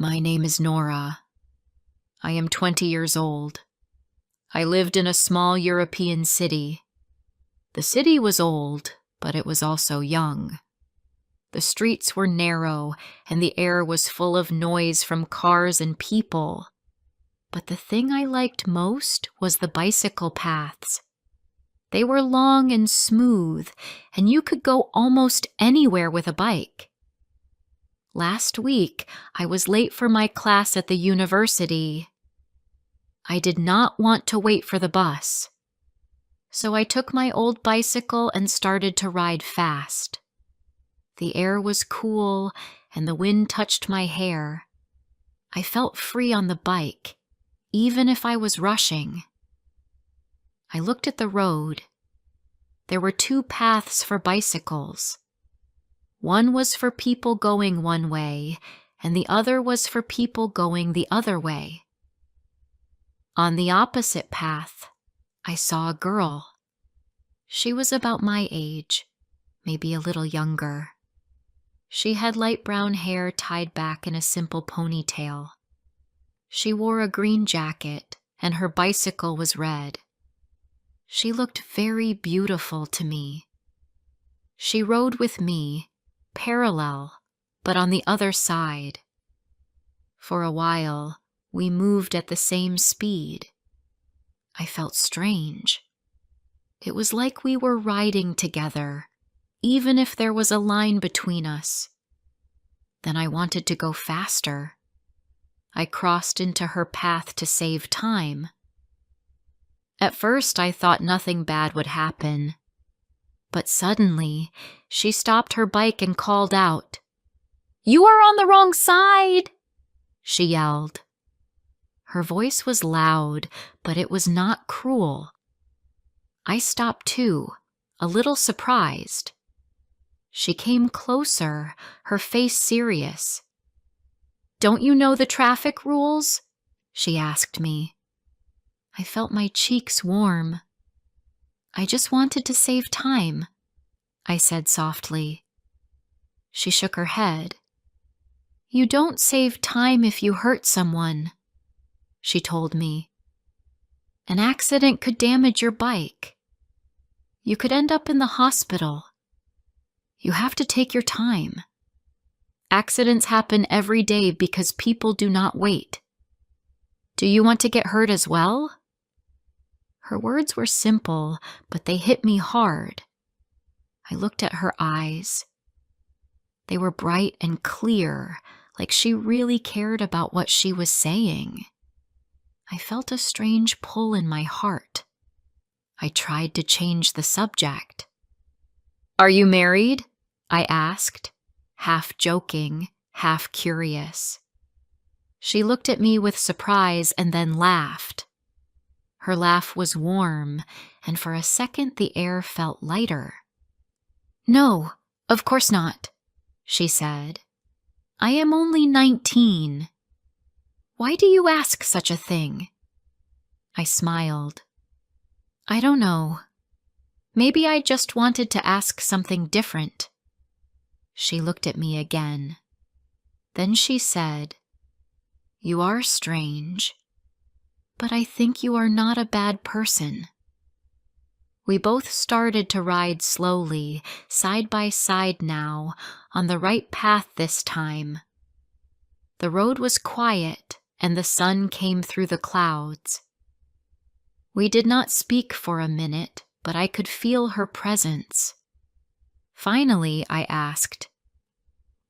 My name is Nora. I am 20 years old. I lived in a small European city. The city was old, but it was also young. The streets were narrow, and the air was full of noise from cars and people. But the thing I liked most was the bicycle paths. They were long and smooth, and you could go almost anywhere with a bike. Last week, I was late for my class at the university. I did not want to wait for the bus, so I took my old bicycle and started to ride fast. The air was cool, and the wind touched my hair. I felt free on the bike, even if I was rushing. I looked at the road. There were 2 paths for bicycles. One was for people going one way, and the other was for people going the other way. On the opposite path, I saw a girl. She was about my age, maybe a little younger. She had light brown hair tied back in a simple ponytail. She wore a green jacket, and her bicycle was red. She looked very beautiful to me. She rode with me, parallel, but on the other side. For a while, we moved at the same speed. I felt strange. It was like we were riding together, even if there was a line between us. Then I wanted to go faster. I crossed into her path to save time. At first, I thought nothing bad would happen. But suddenly, she stopped her bike and called out, "You are on the wrong side!" she yelled. Her voice was loud, but it was not cruel. I stopped too, a little surprised. She came closer, her face serious. "Don't you know the traffic rules?" she asked me. I felt my cheeks warm. "I just wanted to save time," I said softly. She shook her head. "You don't save time if you hurt someone," she told me. "An accident could damage your bike. You could end up in the hospital. You have to take your time. Accidents happen every day because people do not wait. Do you want to get hurt as well?" Her words were simple, but they hit me hard. I looked at her eyes. They were bright and clear, like she really cared about what she was saying. I felt a strange pull in my heart. I tried to change the subject. "Are you married?" I asked, half joking, half curious. She looked at me with surprise and then laughed. Her laugh was warm, and for a second the air felt lighter. "No, of course not," she said. "I am only 19. Why do you ask such a thing?" I smiled. "I don't know. Maybe I just wanted to ask something different." She looked at me again. Then she said, "You are strange, but I think you are not a bad person." We both started to ride slowly, side by side now, on the right path this time. The road was quiet, and the sun came through the clouds. We did not speak for a minute, but I could feel her presence. Finally, I asked,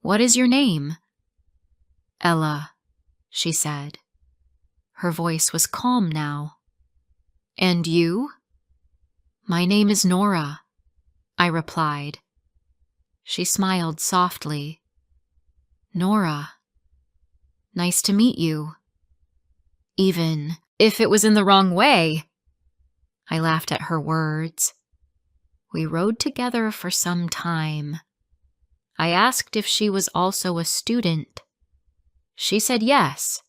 "What is your name?" "Ella," she said. Her voice was calm now. "And you?" "My name is Nora," I replied. She smiled softly. "Nora, nice to meet you." "Even if it was in the wrong way." I laughed at her words. We rode together for some time. I asked if she was also a student. She said yes.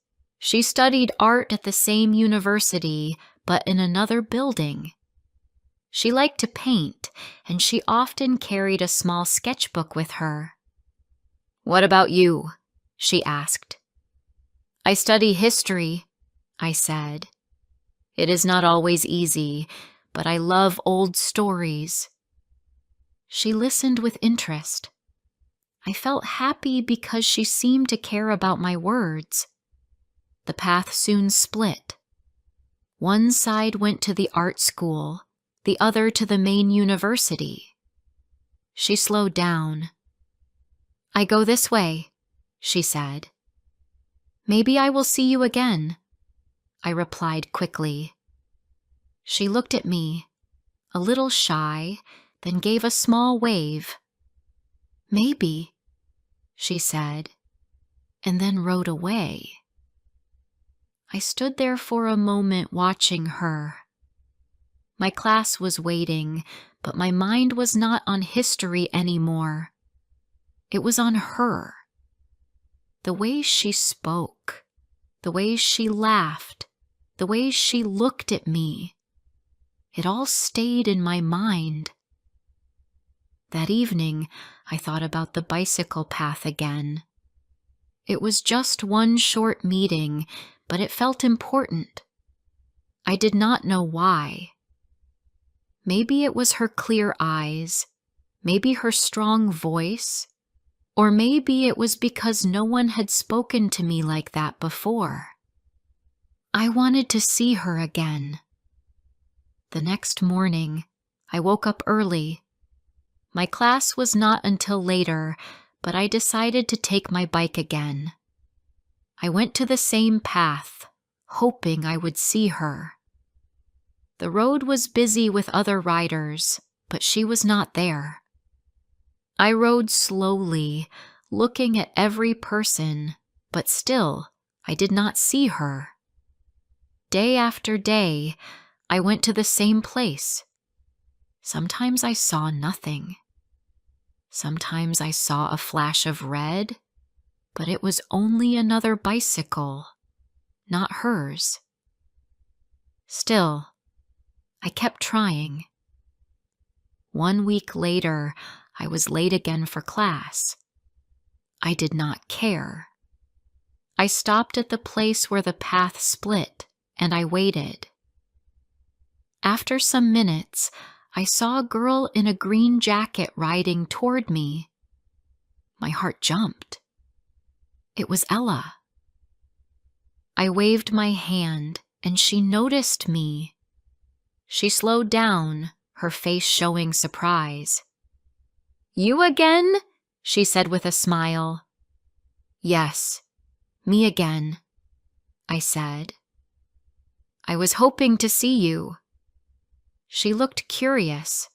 She studied art at the same university, but in another building. She liked to paint, and she often carried a small sketchbook with her. "What about you?" she asked. I study history, I said. It is not always easy, but I love old stories. She listened with interest. I felt happy because she seemed to care about my words. The path soon split. One side went to the art school, the other to the main university. She slowed down. I go this way, she said. Maybe I will see you again, I replied quickly. She looked at me, a little shy, then gave a small wave. Maybe, she said, and then rode away. I stood there for a moment watching her. My class was waiting, but my mind was not on history anymore. It was on her. The way she spoke, the way she laughed, the way she looked at me. It all stayed in my mind. That evening, I thought about the bicycle path again. It was just one short meeting, but it felt important. I did not know why. Maybe it was her clear eyes, maybe her strong voice, or maybe it was because no one had spoken to me like that before. I wanted to see her again. The next morning, I woke up early. My class was not until later, but I decided to take my bike again. I went to the same path, hoping I would see her. The road was busy with other riders, but she was not there. I rode slowly, looking at every person, but still, I did not see her. Day after day, I went to the same place. Sometimes I saw nothing. Sometimes I saw a flash of red, but it was only another bicycle, not hers. Still, I kept trying. 1 week later, I was late again for class. I did not care. I stopped at the place where the path split, and I waited. After some minutes, I saw a girl in a green jacket riding toward me. My heart jumped. It was Ella. I waved my hand, and she noticed me. She slowed down, her face showing surprise. "You again?" she said with a smile. "Yes, me again," I said. "I was hoping to see you." She looked curious.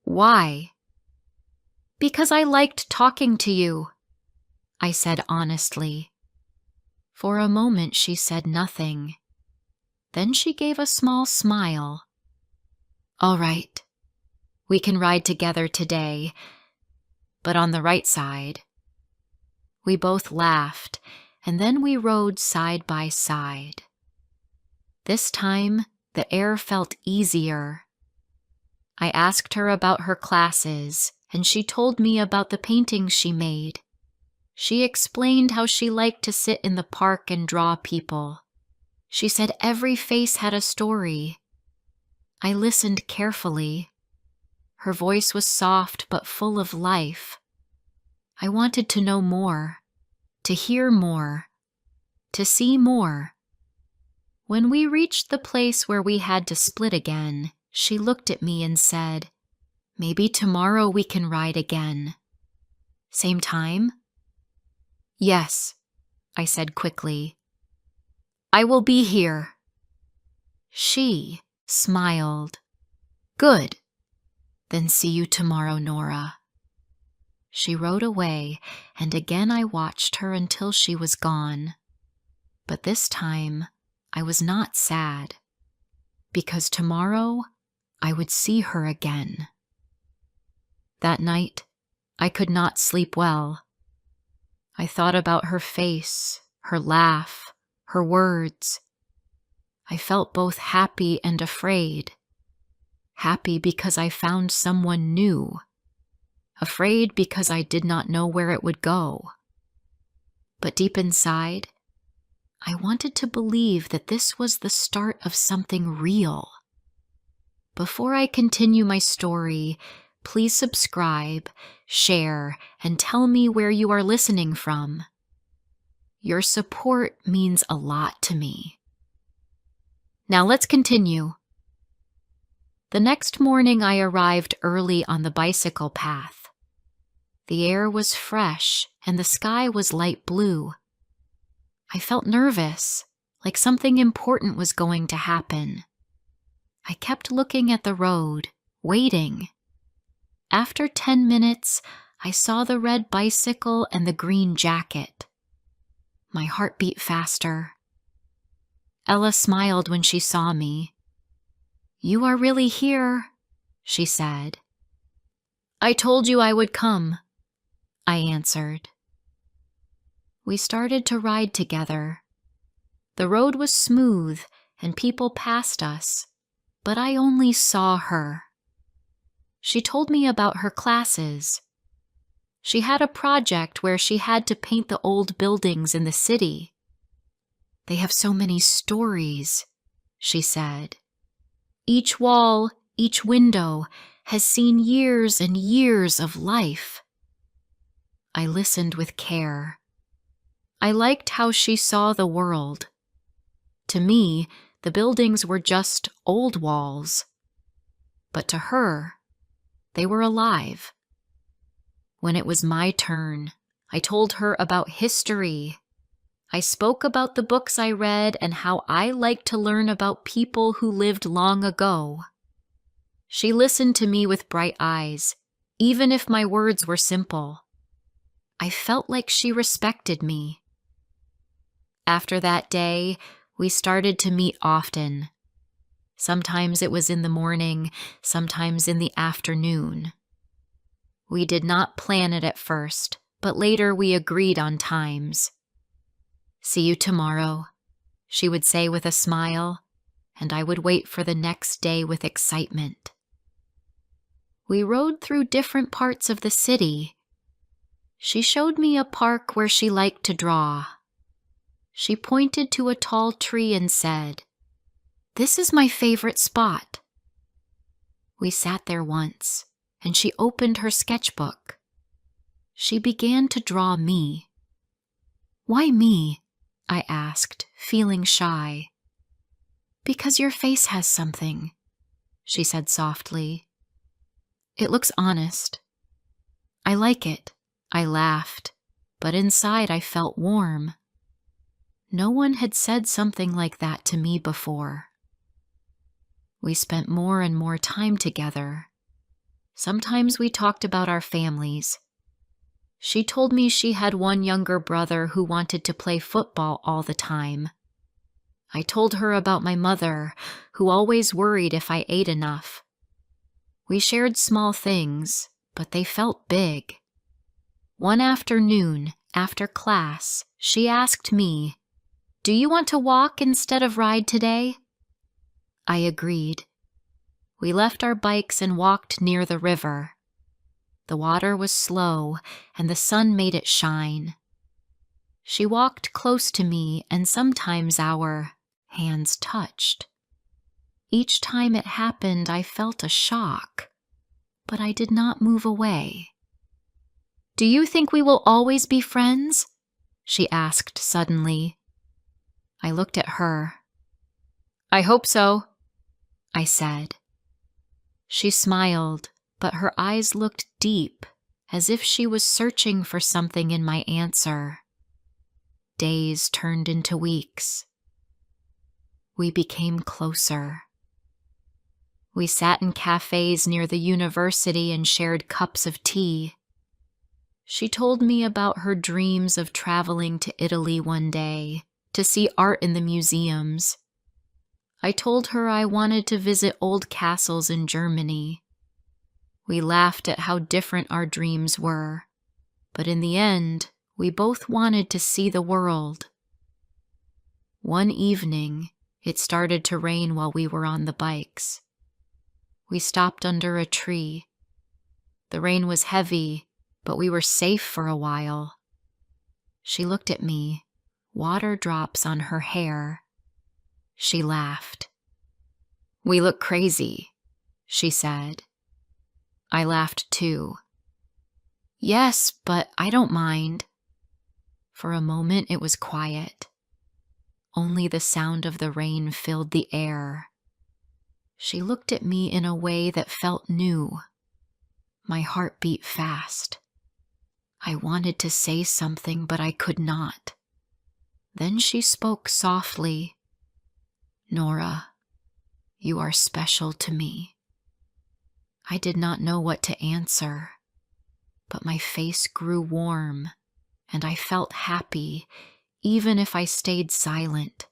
"Why?" "Because I liked talking to you," I said honestly. For a moment she said nothing. Then she gave a small smile. "All right, we can ride together today, but on the right side." We both laughed, and then we rode side by side. This time, the air felt easier. I asked her about her classes, and she told me about the paintings she made. She explained how she liked to sit in the park and draw people. She said every face had a story. I listened carefully. Her voice was soft but full of life. I wanted to know more, to hear more, to see more. When we reached the place where we had to split again, she looked at me and said, "Maybe tomorrow we can ride again." "Same time?" "Yes," I said quickly. "I will be here." She smiled. "Good. Then see you tomorrow, Nora." She rode away, and again I watched her until she was gone. But this time, I was not sad, because tomorrow I would see her again. That night, I could not sleep well. I thought about her face, her laugh, her words. I felt both happy and afraid. Happy because I found someone new. Afraid because I did not know where it would go. But deep inside, I wanted to believe that this was the start of something real. Before I continue my story, please subscribe, share, and tell me where you are listening from. Your support means a lot to me. Now let's continue. The next morning I arrived early on the bicycle path. The air was fresh and the sky was light blue. I felt nervous, like something important was going to happen. I kept looking at the road, waiting. After 10 minutes, I saw the red bicycle and the green jacket. My heart beat faster. Ella smiled when she saw me. "You are really here," she said. "I told you I would come," I answered. We started to ride together. The road was smooth and people passed us, but I only saw her. She told me about her classes. She had a project where she had to paint the old buildings in the city. "They have so many stories," she said. "Each wall, each window has seen years and years of life." I listened with care. I liked how she saw the world. To me, the buildings were just old walls. But to her, they were alive. When it was my turn, I told her about history. I spoke about the books I read and how I liked to learn about people who lived long ago. She listened to me with bright eyes, even if my words were simple. I felt like she respected me. After that day, we started to meet often. Sometimes it was in the morning, sometimes in the afternoon. We did not plan it at first, but later we agreed on times. "See you tomorrow," she would say with a smile, and I would wait for the next day with excitement. We rode through different parts of the city. She showed me a park where she liked to draw. She pointed to a tall tree and said, "This is my favorite spot." We sat there once, and she opened her sketchbook. She began to draw me. "Why me?" I asked, feeling shy. "Because your face has something," she said softly. "It looks honest." "I like it," I laughed, but inside I felt warm. No one had said something like that to me before. We spent more and more time together. Sometimes we talked about our families. She told me she had one younger brother who wanted to play football all the time. I told her about my mother, who always worried if I ate enough. We shared small things, but they felt big. One afternoon, after class, she asked me, "Do you want to walk instead of ride today?" I agreed. We left our bikes and walked near the river. The water was slow, and the sun made it shine. She walked close to me, and sometimes our hands touched. Each time it happened, I felt a shock, but I did not move away. "Do you think we will always be friends?" she asked suddenly. I looked at her. "I hope so," I said. She smiled, but her eyes looked deep, as if she was searching for something in my answer. Days turned into weeks. We became closer. We sat in cafes near the university and shared cups of tea. She told me about her dreams of traveling to Italy one day, to see art in the museums. I told her I wanted to visit old castles in Germany. We laughed at how different our dreams were, but in the end, we both wanted to see the world. One evening, it started to rain while we were on the bikes. We stopped under a tree. The rain was heavy, but we were safe for a while. She looked at me, water drops on her hair. She laughed. "We look crazy," she said. I laughed too. "Yes, but I don't mind." For a moment it was quiet. Only the sound of the rain filled the air. She looked at me in a way that felt new. My heart beat fast. I wanted to say something, but I could not. Then she spoke softly. "Nora, you are special to me." I did not know what to answer, but my face grew warm, and I felt happy, even if I stayed silent.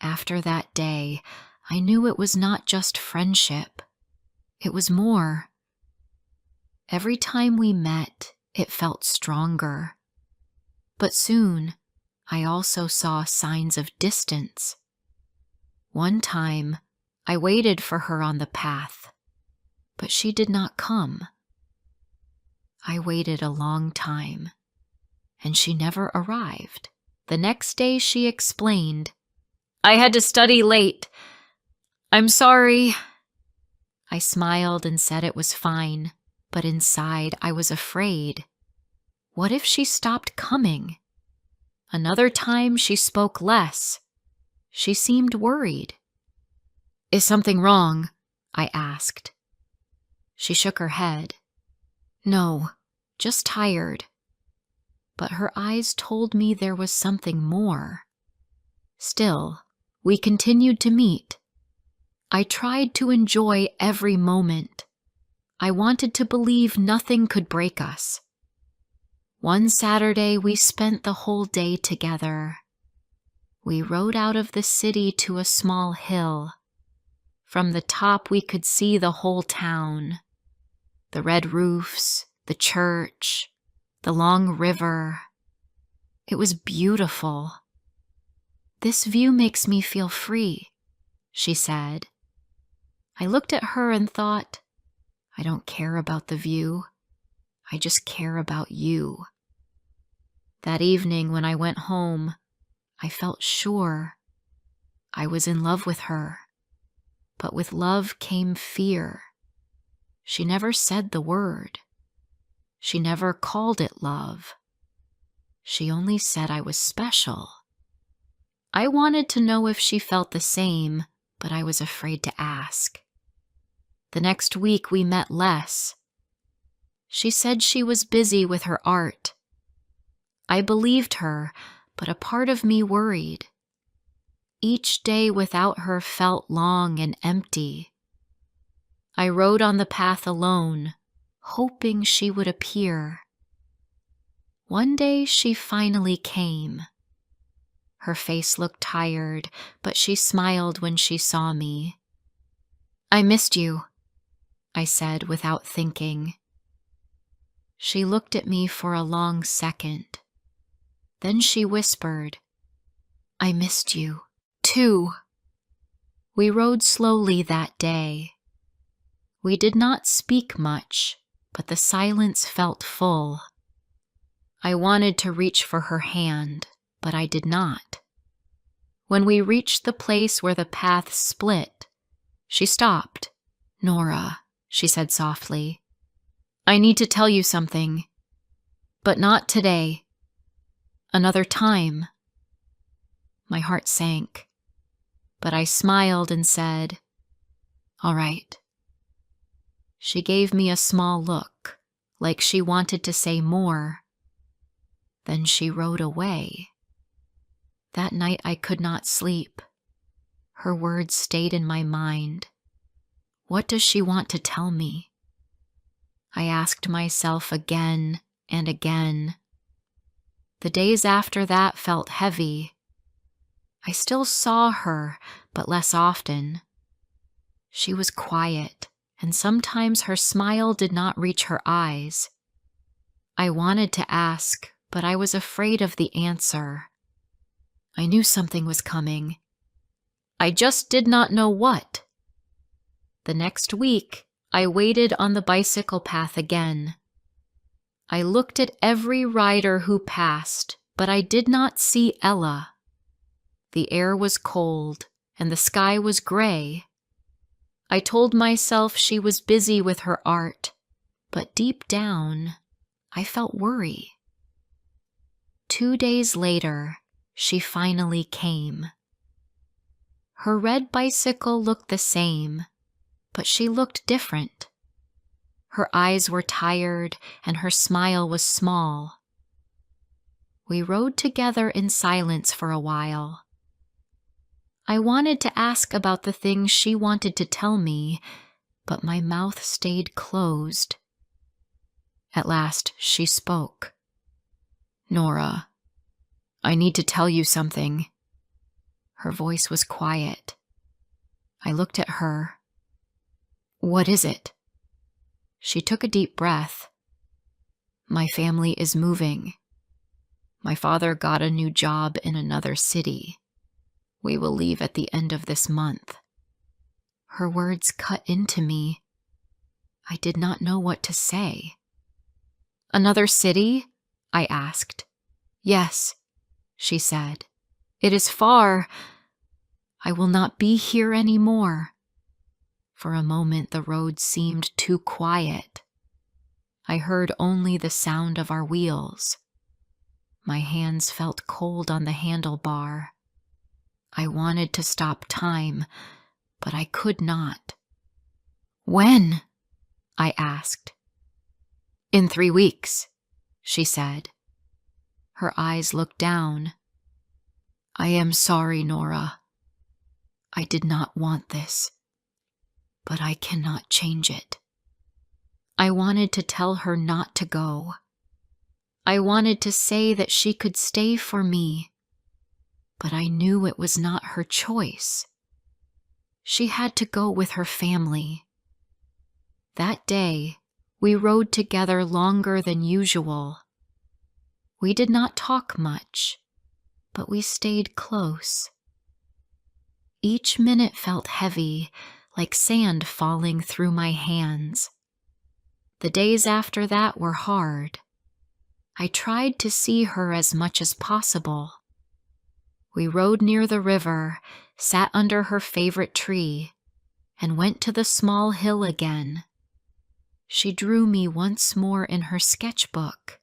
After that day, I knew it was not just friendship. It was more. Every time we met, it felt stronger. But soon, I also saw signs of distance. One time, I waited for her on the path, but she did not come. I waited a long time, and she never arrived. The next day she explained, "I had to study late. I'm sorry." I smiled and said it was fine, but inside I was afraid. What if she stopped coming? Another time she spoke less. She seemed worried. "Is something wrong?" I asked. She shook her head. "No, just tired." But her eyes told me there was something more. Still, we continued to meet. I tried to enjoy every moment. I wanted to believe nothing could break us. One Saturday, we spent the whole day together. We rode out of the city to a small hill. From the top, we could see the whole town. The red roofs, the church, the long river. It was beautiful. "This view makes me feel free," she said. I looked at her and thought, I don't care about the view. I just care about you. That evening when I went home, I felt sure I was in love with her. But with love came fear. She never said the word. She never called it love. She only said I was special. I wanted to know if she felt the same, but I was afraid to ask. The next week we met less. She said she was busy with her art. I believed her, but a part of me worried. Each day without her felt long and empty. I rode on the path alone, hoping she would appear. One day she finally came. Her face looked tired, but she smiled when she saw me. "I missed you," I said without thinking. She looked at me for a long second. Then she whispered, "I missed you, too." We rode slowly that day. We did not speak much, but the silence felt full. I wanted to reach for her hand, but I did not. When we reached the place where the paths split, she stopped. "Nora," she said softly, "I need to tell you something. But not today. Another time." My heart sank, but I smiled and said, "All right." She gave me a small look, like she wanted to say more. Then she rode away. That night I could not sleep. Her words stayed in my mind. What does she want to tell me? I asked myself again and again. The days after that felt heavy. I still saw her, but less often. She was quiet, and sometimes her smile did not reach her eyes. I wanted to ask, but I was afraid of the answer. I knew something was coming. I just did not know what. The next week, I waited on the bicycle path again. I looked at every rider who passed, but I did not see Ella. The air was cold and the sky was gray. I told myself she was busy with her art, but deep down, I felt worry. 2 days later, she finally came. Her red bicycle looked the same, but she looked different. Her eyes were tired and her smile was small. We rode together in silence for a while. I wanted to ask about the things she wanted to tell me, but my mouth stayed closed. At last, she spoke. "Nora, I need to tell you something." Her voice was quiet. I looked at her. "What is it?" She took a deep breath. "My family is moving. My father got a new job in another city. We will leave at the end of this month." Her words cut into me. I did not know what to say. "Another city?" I asked. "Yes," she said. "It is far. I will not be here anymore." For a moment the road seemed too quiet. I heard only the sound of our wheels. My hands felt cold on the handlebar. I wanted to stop time, but I could not. "When?" I asked. "In 3 weeks," she said. Her eyes looked down. "I am sorry, Nora. I did not want this, but I cannot change it." I wanted to tell her not to go. I wanted to say that she could stay for me, but I knew it was not her choice. She had to go with her family. That day, we rode together longer than usual. We did not talk much, but we stayed close. Each minute felt heavy, like sand falling through my hands. The days after that were hard. I tried to see her as much as possible. We rode near the river, sat under her favorite tree, and went to the small hill again. She drew me once more in her sketchbook.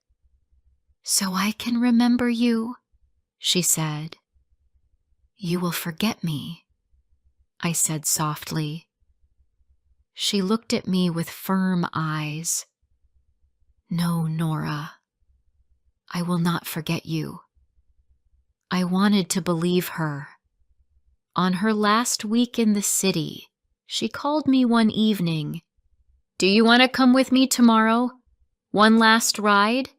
"So I can remember you," she said. "You will forget me," I said softly. She looked at me with firm eyes. "No, Nora, I will not forget you." I wanted to believe her. On her last week in the city, she called me one evening. "Do you want to come with me tomorrow? One last ride?"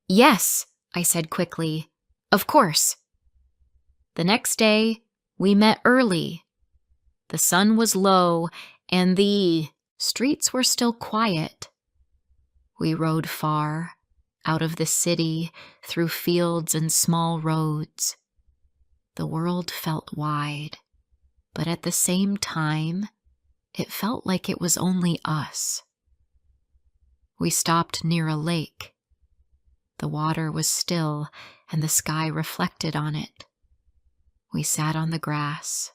"Yes," I said quickly. "Of course." The next day, we met early. The sun was low, and the streets were still quiet. We rode far, out of the city, through fields and small roads. The world felt wide, but at the same time, it felt like it was only us. We stopped near a lake. The water was still, and the sky reflected on it. We sat on the grass,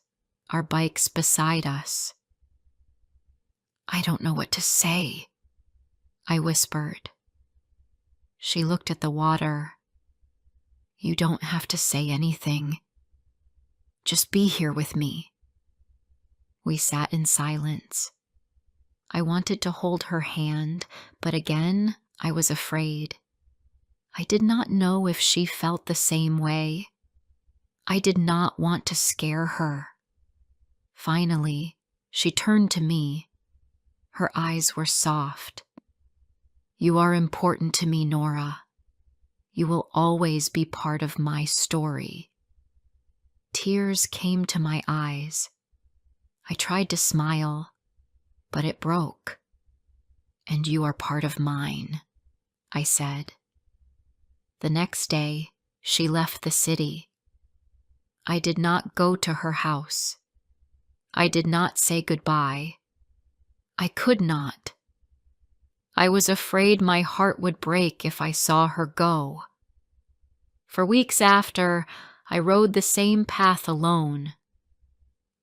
our bikes beside us. "I don't know what to say," I whispered. She looked at the water. "You don't have to say anything. Just be here with me." We sat in silence. I wanted to hold her hand, but again I was afraid. I did not know if she felt the same way. I did not want to scare her. Finally, she turned to me. Her eyes were soft. "You are important to me, Nora. You will always be part of my story." Tears came to my eyes. I tried to smile, but it broke. "And you are part of mine," I said. The next day, she left the city. I did not go to her house. I did not say goodbye. I could not. I was afraid my heart would break if I saw her go. For weeks after, I rode the same path alone.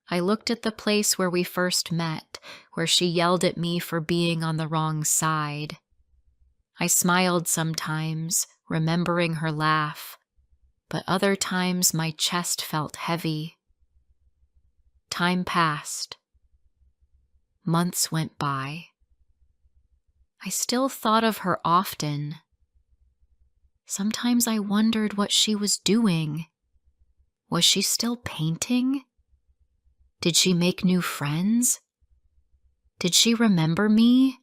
I looked at the place where we first met, where she yelled at me for being on the wrong side. I smiled sometimes, remembering her laugh, but other times my chest felt heavy. Time passed. Months went by. I still thought of her often. Sometimes I wondered what she was doing. Was she still painting? Did she make new friends? Did she remember me?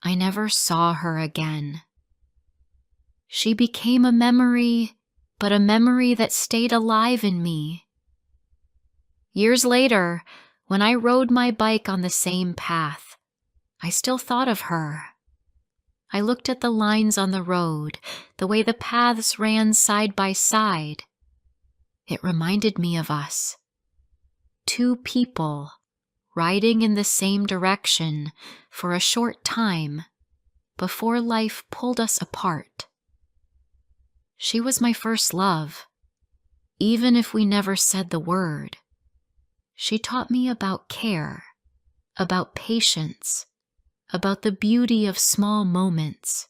I never saw her again. She became a memory, but a memory that stayed alive in me. Years later, when I rode my bike on the same path, I still thought of her. I looked at the lines on the road, the way the paths ran side by side. It reminded me of us. Two people riding in the same direction for a short time before life pulled us apart. She was my first love, even if we never said the word. She taught me about care, about patience, about the beauty of small moments.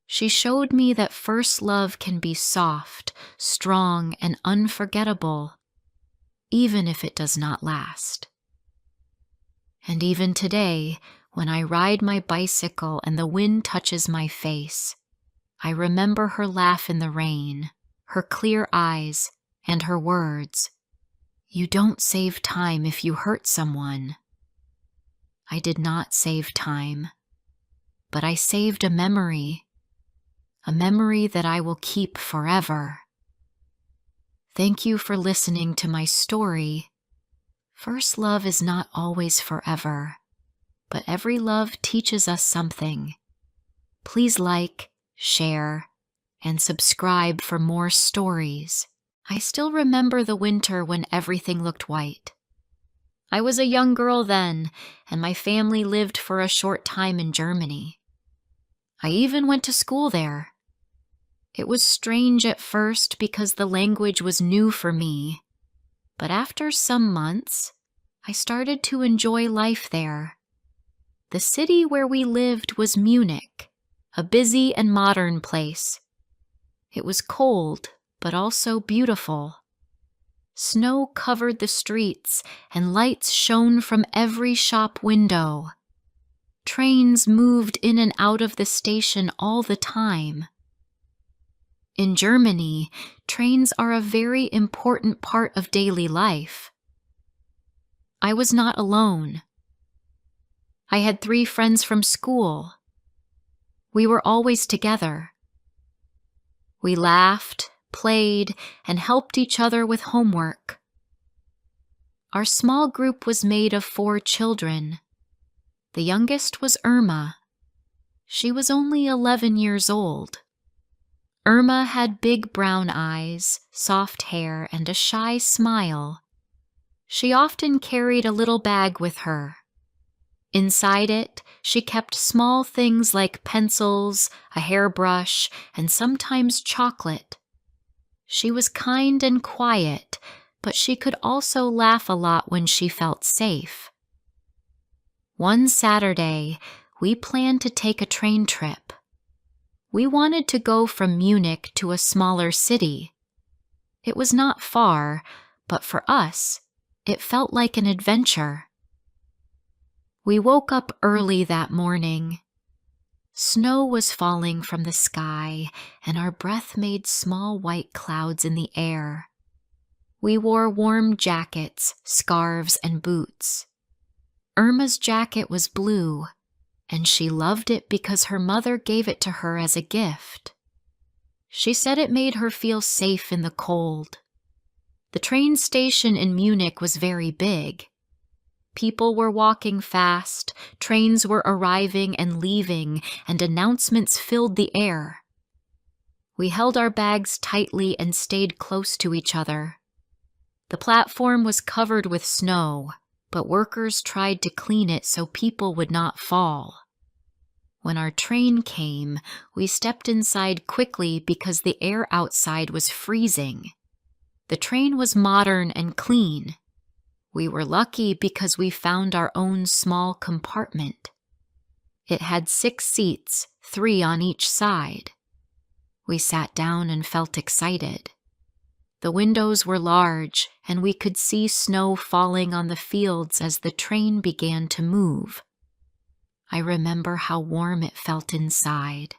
She showed me that first love can be soft, strong, and unforgettable, even if it does not last. And even today, when I ride my bicycle and the wind touches my face, I remember her laugh in the rain, her clear eyes, and her words, "You don't save time if you hurt someone." I did not save time, but I saved a memory that I will keep forever. Thank you for listening to my story. First love is not always forever, but every love teaches us something. Please like, share, and subscribe for more stories. I still remember the winter when everything looked white. I was a young girl then, and my family lived for a short time in Germany. I even went to school there. It was strange at first because the language was new for me, but after some months, I started to enjoy life there. The city where we lived was Munich, a busy and modern place. It was cold, but also beautiful. Snow covered the streets, and lights shone from every shop window. Trains moved in and out of the station all the time. In Germany, trains are a very important part of daily life. I was not alone. I had 3 friends from school. We were always together. We laughed, played, and helped each other with homework. Our small group was made of 4 children. The youngest was Irma. She was only 11 years old. Irma had big brown eyes, soft hair, and a shy smile. She often carried a little bag with her. Inside it, she kept small things like pencils, a hairbrush, and sometimes chocolate. She was kind and quiet, but she could also laugh a lot when she felt safe. One Saturday, we planned to take a train trip. We wanted to go from Munich to a smaller city. It was not far, but for us, it felt like an adventure. We woke up early that morning. Snow was falling from the sky, and our breath made small white clouds in the air. We wore warm jackets, scarves, and boots. Irma's jacket was blue, and she loved it because her mother gave it to her as a gift. She said it made her feel safe in the cold. The train station in Munich was very big. People were walking fast, trains were arriving and leaving, and announcements filled the air. We held our bags tightly and stayed close to each other. The platform was covered with snow, but workers tried to clean it so people would not fall. When our train came, we stepped inside quickly because the air outside was freezing. The train was modern and clean. We were lucky because we found our own small compartment. It had 6 seats, 3 on each side. We sat down and felt excited. The windows were large, and we could see snow falling on the fields as the train began to move. I remember how warm it felt inside.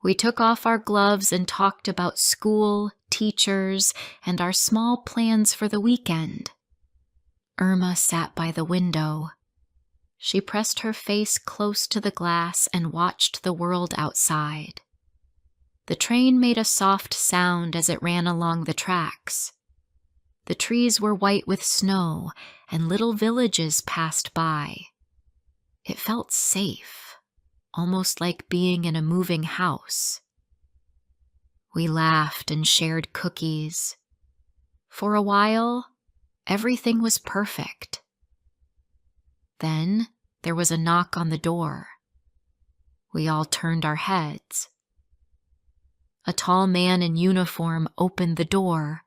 We took off our gloves and talked about school, teachers, and our small plans for the weekend. Irma sat by the window. She pressed her face close to the glass and watched the world outside. The train made a soft sound as it ran along the tracks. The trees were white with snow, and little villages passed by. It felt safe, almost like being in a moving house. We laughed and shared cookies. For a while, everything was perfect. Then there was a knock on the door. We all turned our heads. A tall man in uniform opened the door.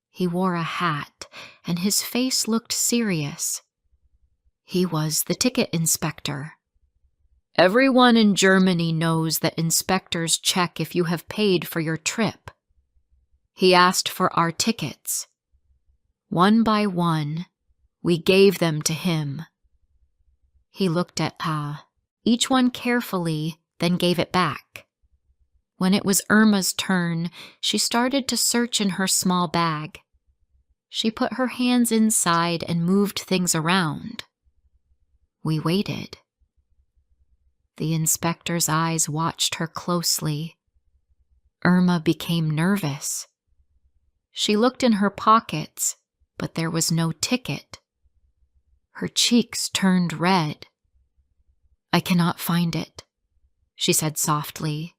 He wore a hat, and his face looked serious. He was the ticket inspector. Everyone in Germany knows that inspectors check if you have paid for your trip. He asked for our tickets. One by one, we gave them to him. He looked at each one carefully, then gave it back. When it was Irma's turn, she started to search in her small bag. She put her hands inside and moved things around. We waited. The inspector's eyes watched her closely. Irma became nervous. She looked in her pockets, but there was no ticket. Her cheeks turned red. "I cannot find it," she said softly.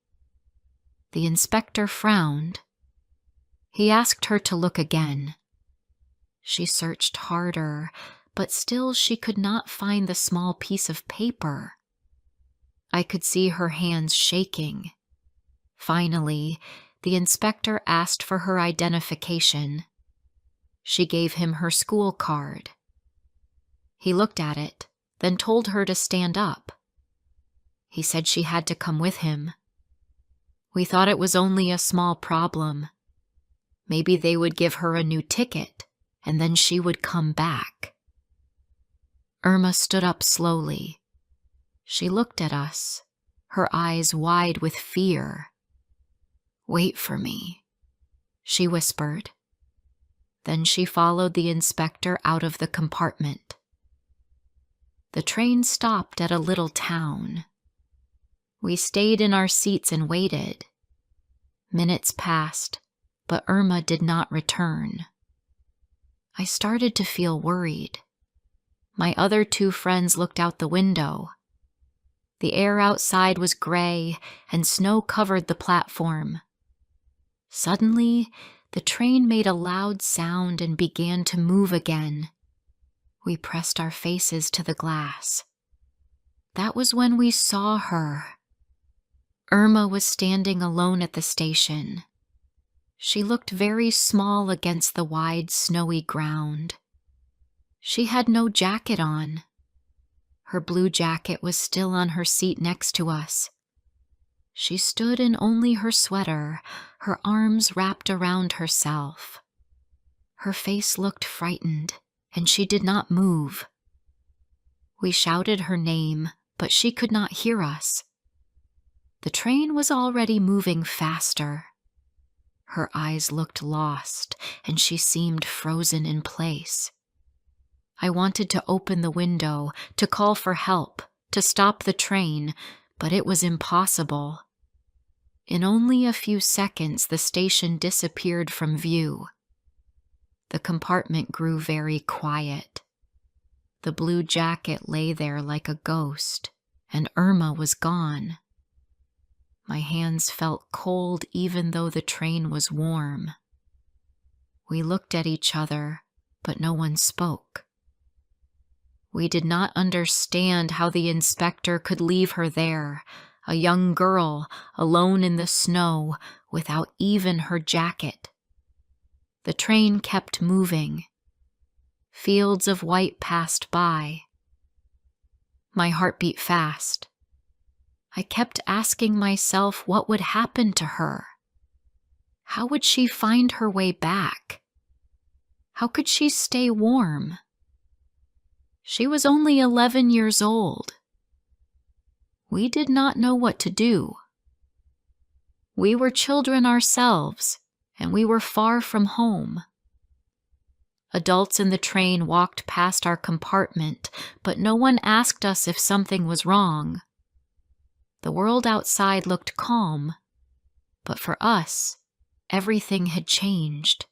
The inspector frowned. He asked her to look again. She searched harder, but still she could not find the small piece of paper. I could see her hands shaking. Finally, the inspector asked for her identification. She gave him her school card. He looked at it, then told her to stand up. He said she had to come with him. We thought it was only a small problem. Maybe they would give her a new ticket, and then she would come back. Irma stood up slowly. She looked at us, her eyes wide with fear. "Wait for me," she whispered. Then she followed the inspector out of the compartment. The train stopped at a little town. We stayed in our seats and waited. Minutes passed, but Irma did not return. I started to feel worried. My other 2 friends looked out the window. The air outside was gray, and snow covered the platform. Suddenly, the train made a loud sound and began to move again. We pressed our faces to the glass. That was when we saw her. Irma was standing alone at the station. She looked very small against the wide, snowy ground. She had no jacket on. Her blue jacket was still on her seat next to us. She stood in only her sweater, her arms wrapped around herself. Her face looked frightened, and she did not move. We shouted her name, but she could not hear us. The train was already moving faster. Her eyes looked lost, and she seemed frozen in place. I wanted to open the window, to call for help, to stop the train, but it was impossible. In only a few seconds, the station disappeared from view. The compartment grew very quiet. The blue jacket lay there like a ghost, and Irma was gone. My hands felt cold even though the train was warm. We looked at each other, but no one spoke. We did not understand how the inspector could leave her there, a young girl, alone in the snow, without even her jacket. The train kept moving. Fields of white passed by. My heart beat fast. I kept asking myself what would happen to her. How would she find her way back? How could she stay warm? She was only 11 years old. We did not know what to do. We were children ourselves, and we were far from home. Adults in the train walked past our compartment, but no one asked us if something was wrong. The world outside looked calm, but for us, everything had changed.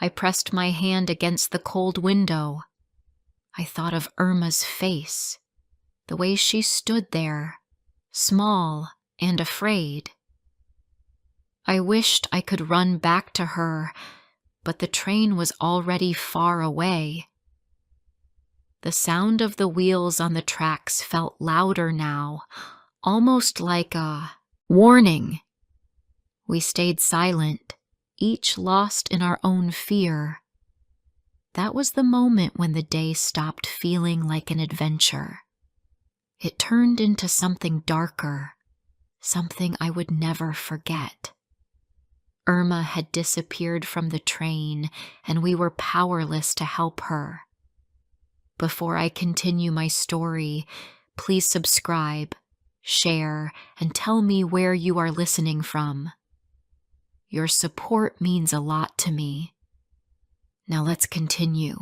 I pressed my hand against the cold window. I thought of Irma's face, the way she stood there, small and afraid. I wished I could run back to her, but the train was already far away. The sound of the wheels on the tracks felt louder now, almost like a warning. We stayed silent, each lost in our own fear. That was the moment when the day stopped feeling like an adventure. It turned into something darker, something I would never forget. Irma had disappeared from the train, and we were powerless to help her. Before I continue my story, please subscribe, share, and tell me where you are listening from. Your support means a lot to me. Now let's continue.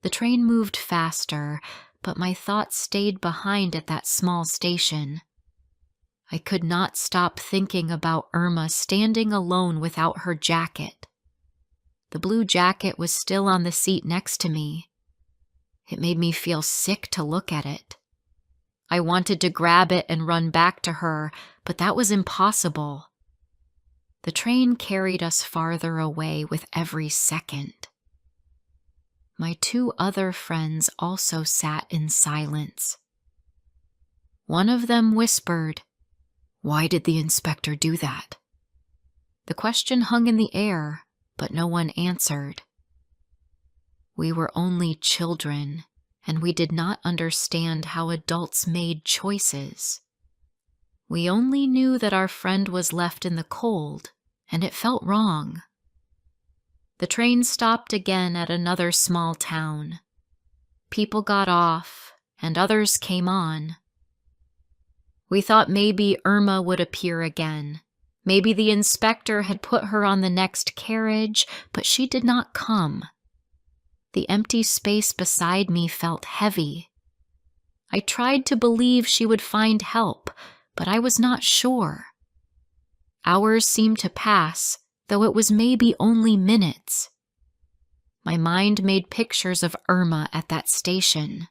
The train moved faster, but my thoughts stayed behind at that small station. I could not stop thinking about Irma standing alone without her jacket. The blue jacket was still on the seat next to me. It made me feel sick to look at it. I wanted to grab it and run back to her, but that was impossible. The train carried us farther away with every second. My two other friends also sat in silence. One of them whispered, "Why did the inspector do that?" The question hung in the air, but no one answered. We were only children, and we did not understand how adults made choices. We only knew that our friend was left in the cold, and it felt wrong. The train stopped again at another small town. People got off, and others came on. We thought maybe Irma would appear again. Maybe the inspector had put her on the next carriage, but she did not come. The empty space beside me felt heavy. I tried to believe she would find help, but I was not sure. Hours seemed to pass, though it was maybe only minutes. My mind made pictures of Irma at that station.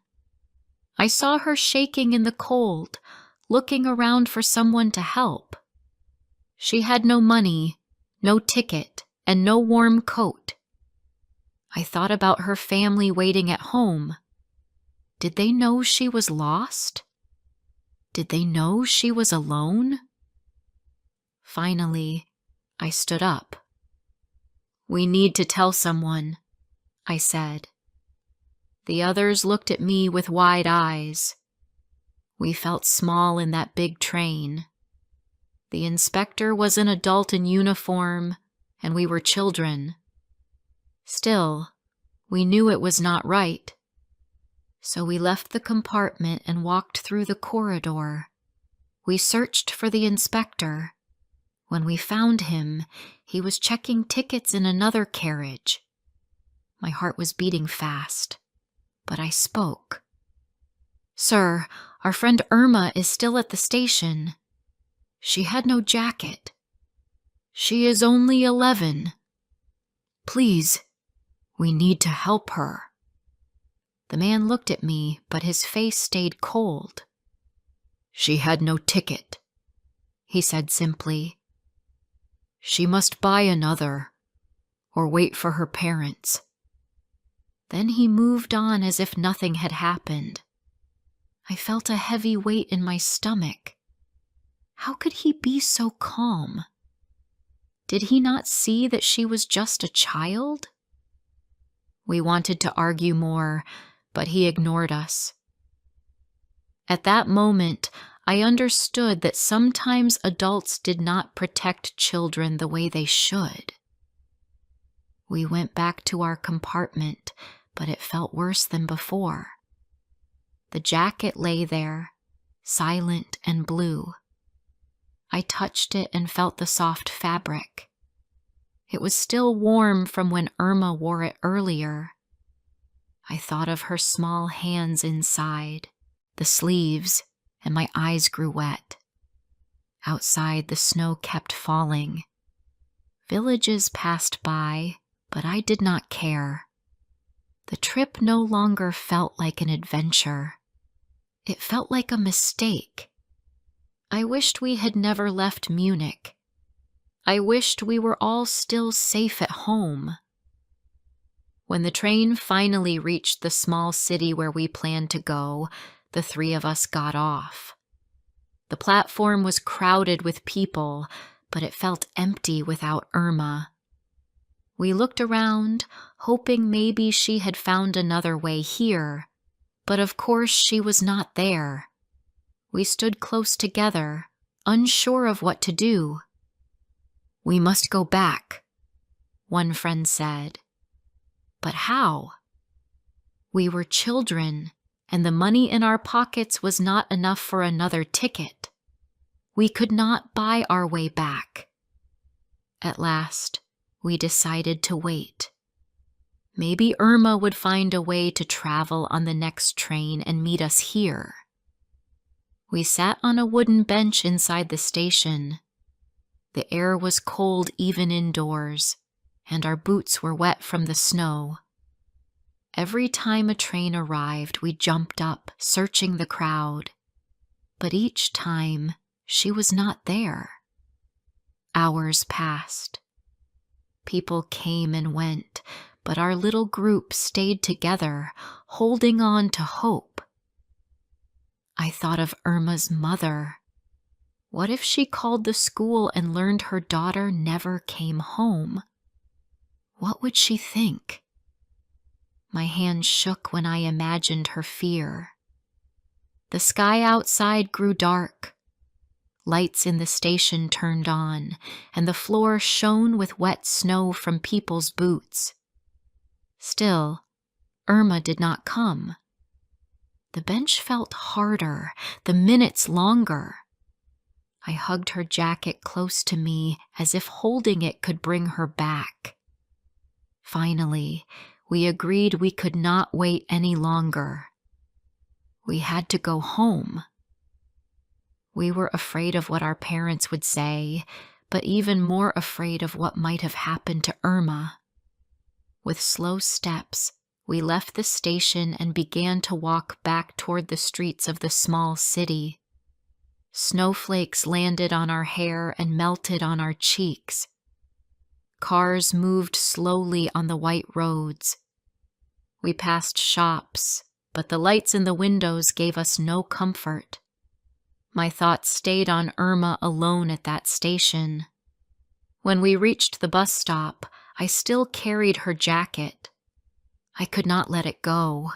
I saw her shaking in the cold, looking around for someone to help. She had no money, no ticket, and no warm coat. I thought about her family waiting at home. Did they know she was lost? Did they know she was alone? Finally, I stood up. "We need to tell someone," I said. The others looked at me with wide eyes. We felt small in that big train. The inspector was an adult in uniform, and we were children. Still, we knew it was not right. So we left the compartment and walked through the corridor. We searched for the inspector. When we found him, he was checking tickets in another carriage. My heart was beating fast, but I spoke. "Sir, our friend Irma is still at the station. She had no jacket. She is only 11. Please, we need to help her." The man looked at me, but his face stayed cold. "She had no ticket," he said simply. "She must buy another, or wait for her parents." Then he moved on as if nothing had happened. I felt a heavy weight in my stomach. How could he be so calm? Did he not see that she was just a child? We wanted to argue more, but he ignored us. At that moment, I understood that sometimes adults did not protect children the way they should. We went back to our compartment, but it felt worse than before. The jacket lay there, silent and blue. I touched it and felt the soft fabric. It was still warm from when Irma wore it earlier. I thought of her small hands inside, the sleeves, and my eyes grew wet. Outside, the snow kept falling. Villages passed by, but I did not care. The trip no longer felt like an adventure. It felt like a mistake. I wished we had never left Munich. I wished we were all still safe at home. When the train finally reached the small city where we planned to go, the three of us got off. The platform was crowded with people, but it felt empty without Irma. We looked around, hoping maybe she had found another way here, but of course she was not there. We stood close together, unsure of what to do. "We must go back," one friend said. But how? We were children, and the money in our pockets was not enough for another ticket. We could not buy our way back. At last, we decided to wait. Maybe Irma would find a way to travel on the next train and meet us here. We sat on a wooden bench inside the station. The air was cold even indoors, and our boots were wet from the snow. Every time a train arrived, we jumped up, searching the crowd. But each time, she was not there. Hours passed. People came and went, but our little group stayed together, holding on to hope. I thought of Irma's mother. What if she called the school and learned her daughter never came home? What would she think? My hand shook when I imagined her fear. The sky outside grew dark. Lights in the station turned on, and the floor shone with wet snow from people's boots. Still, Irma did not come. The bench felt harder, the minutes longer. I hugged her jacket close to me as if holding it could bring her back. Finally, we agreed we could not wait any longer. We had to go home. We were afraid of what our parents would say, but even more afraid of what might have happened to Irma. With slow steps, we left the station and began to walk back toward the streets of the small city. Snowflakes landed on our hair and melted on our cheeks. Cars moved slowly on the white roads. We passed shops, but the lights in the windows gave us no comfort. My thoughts stayed on Irma alone at that station. When we reached the bus stop, I still carried her jacket. I could not let it go.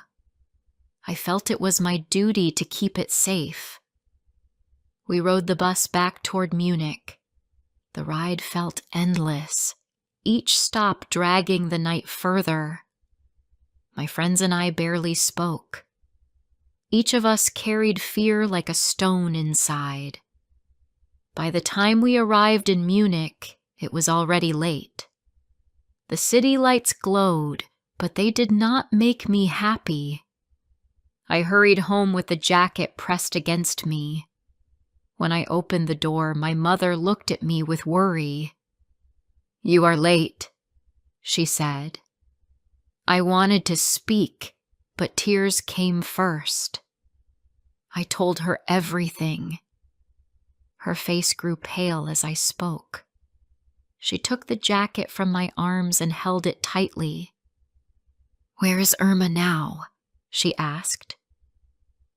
I felt it was my duty to keep it safe. We rode the bus back toward Munich. The ride felt endless, each stop dragging the night further. My friends and I barely spoke. Each of us carried fear like a stone inside. By the time we arrived in Munich, it was already late. The city lights glowed, but they did not make me happy. I hurried home with the jacket pressed against me. When I opened the door, my mother looked at me with worry. "You are late," she said. I wanted to speak, but tears came first. I told her everything. Her face grew pale as I spoke. She took the jacket from my arms and held it tightly. "Where is Irma now?" she asked.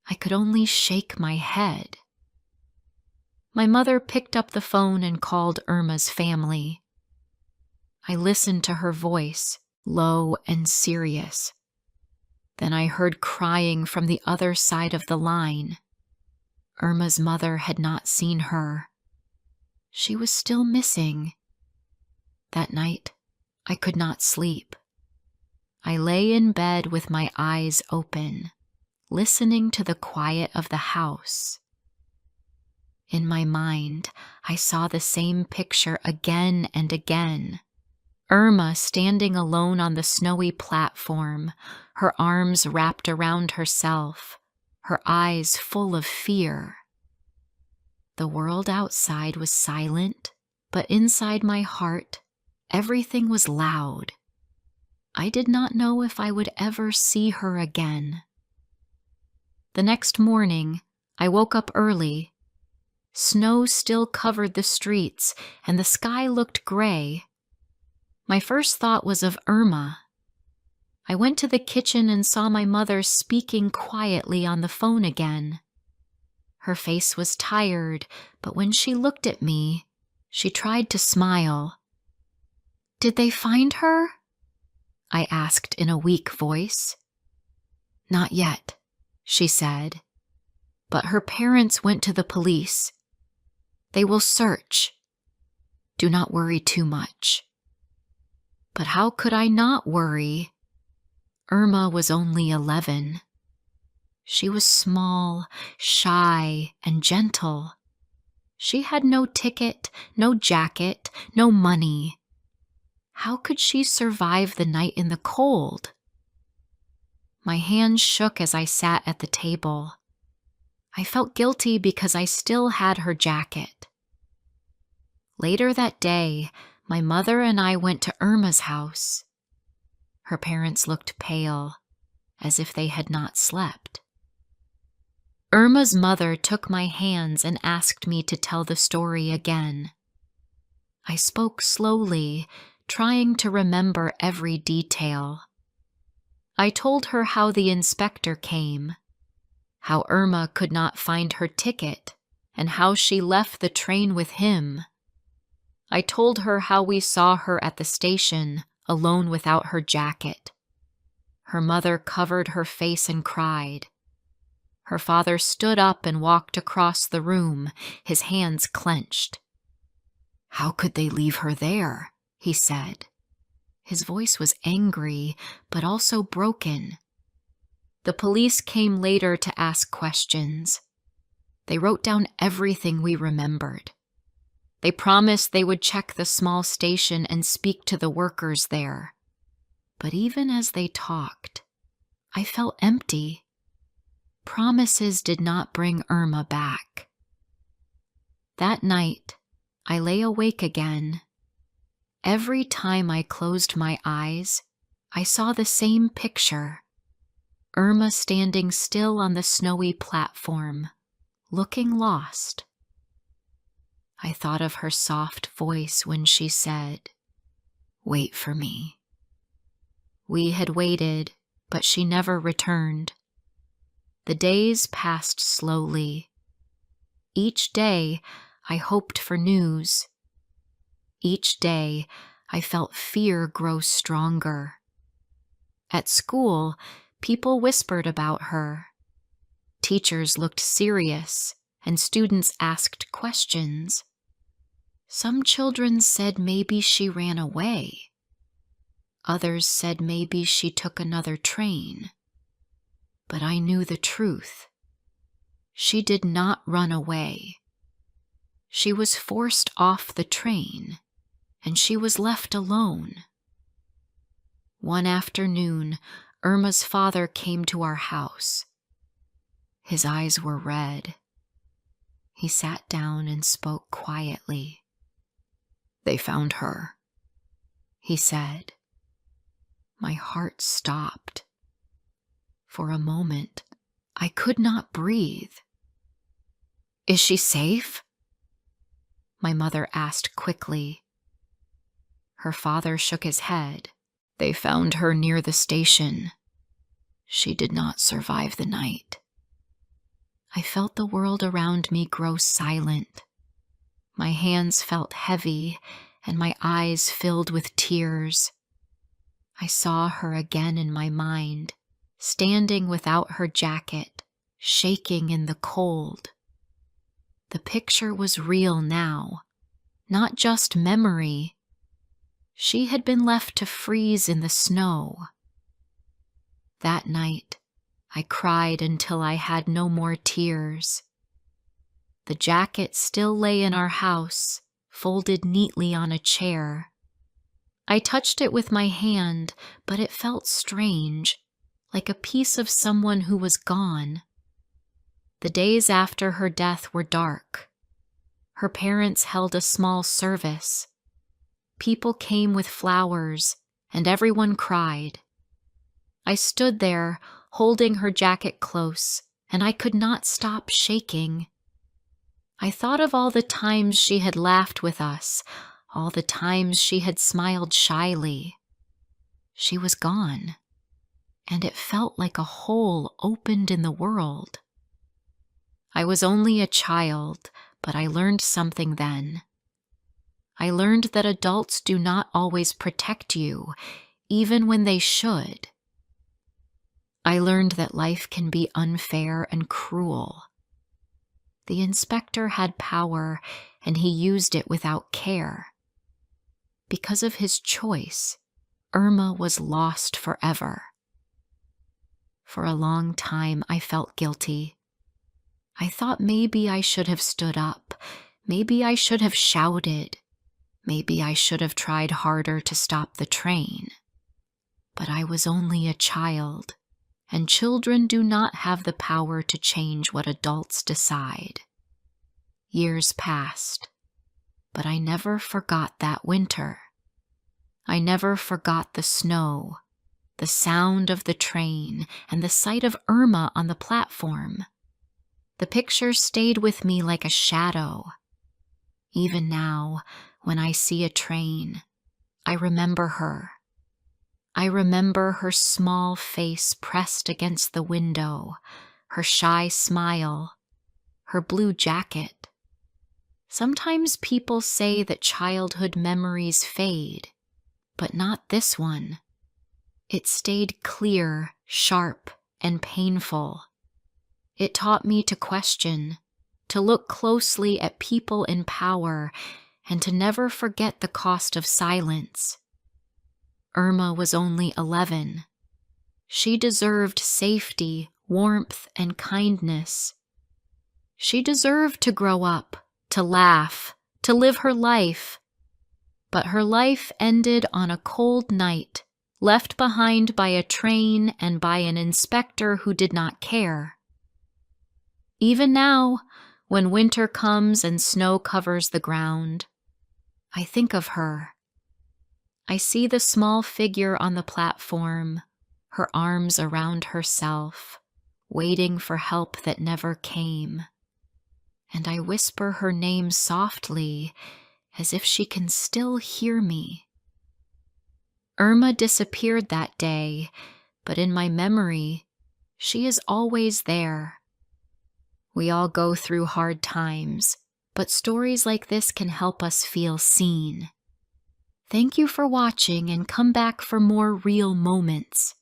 I could only shake my head. My mother picked up the phone and called Irma's family. I listened to her voice, low and serious. Then I heard crying from the other side of the line. Irma's mother had not seen her. She was still missing. That night, I could not sleep. I lay in bed with my eyes open, listening to the quiet of the house. In my mind, I saw the same picture again and again. Irma standing alone on the snowy platform, her arms wrapped around herself, her eyes full of fear. The world outside was silent, but inside my heart, everything was loud. I did not know if I would ever see her again. The next morning, I woke up early. Snow still covered the streets, and the sky looked gray. My first thought was of Irma. I went to the kitchen and saw my mother speaking quietly on the phone again. Her face was tired, but when she looked at me, she tried to smile. "Did they find her?" I asked in a weak voice. "Not yet," she said. "But her parents went to the police. They will search. Do not worry too much." But how could I not worry? Irma was only 11. She was small, shy, and gentle. She had no ticket, no jacket, no money. How could she survive the night in the cold? My hands shook as I sat at the table. I felt guilty because I still had her jacket. Later that day, my mother and I went to Irma's house. Her parents looked pale, as if they had not slept. Irma's mother took my hands and asked me to tell the story again. I spoke slowly, trying to remember every detail. I told her how the inspector came, how Irma could not find her ticket, and how she left the train with him. I told her how we saw her at the station, alone without her jacket. Her mother covered her face and cried. Her father stood up and walked across the room, his hands clenched. "How could they leave her there?" he said. His voice was angry, but also broken. The police came later to ask questions. They wrote down everything we remembered. They promised they would check the small station and speak to the workers there. But even as they talked, I felt empty. Promises did not bring Irma back. That night, I lay awake again. Every time I closed my eyes, I saw the same picture. Irma standing still on the snowy platform, looking lost. I thought of her soft voice when she said, "Wait for me." We had waited, but she never returned. The days passed slowly. Each day, I hoped for news. Each day, I felt fear grow stronger. At school, people whispered about her. Teachers looked serious, and students asked questions. Some children said maybe she ran away. Others said maybe she took another train. But I knew the truth. She did not run away. She was forced off the train, and she was left alone. One afternoon, Irma's father came to our house. His eyes were red. He sat down and spoke quietly. "They found her," he said. My heart stopped. For a moment, I could not breathe. "Is she safe?" my mother asked quickly. Her father shook his head. They found her near the station. She did not survive the night. I felt the world around me grow silent. My hands felt heavy, and my eyes filled with tears. I saw her again in my mind, standing without her jacket, shaking in the cold. The picture was real now, not just memory. She had been left to freeze in the snow. That night, I cried until I had no more tears. The jacket still lay in our house, folded neatly on a chair. I touched it with my hand, but it felt strange, like a piece of someone who was gone. The days after her death were dark. Her parents held a small service. People came with flowers, and everyone cried. I stood there, holding her jacket close, and I could not stop shaking. I thought of all the times she had laughed with us, all the times she had smiled shyly. She was gone, and it felt like a hole opened in the world. I was only a child, but I learned something then. I learned that adults do not always protect you, even when they should. I learned that life can be unfair and cruel. The inspector had power, and he used it without care. Because of his choice, Irma was lost forever. For a long time, I felt guilty. I thought maybe I should have stood up. Maybe I should have shouted. Maybe I should have tried harder to stop the train. But I was only a child, and children do not have the power to change what adults decide. Years passed, but I never forgot that winter. I never forgot the snow, the sound of the train, and the sight of Irma on the platform. The picture stayed with me like a shadow. Even now, when I see a train, I remember her. I remember her small face pressed against the window, her shy smile, her blue jacket. Sometimes people say that childhood memories fade, but not this one. It stayed clear, sharp, and painful. It taught me to question, to look closely at people in power, and to never forget the cost of silence. Irma was only 11. She deserved safety, warmth, and kindness. She deserved to grow up, to laugh, to live her life. But her life ended on a cold night, left behind by a train and by an inspector who did not care. Even now, when winter comes and snow covers the ground, I think of her. I see the small figure on the platform, her arms around herself, waiting for help that never came. And I whisper her name softly, as if she can still hear me. Irma disappeared that day, but in my memory, she is always there. We all go through hard times, but stories like this can help us feel seen. Thank you for watching, and come back for more real moments.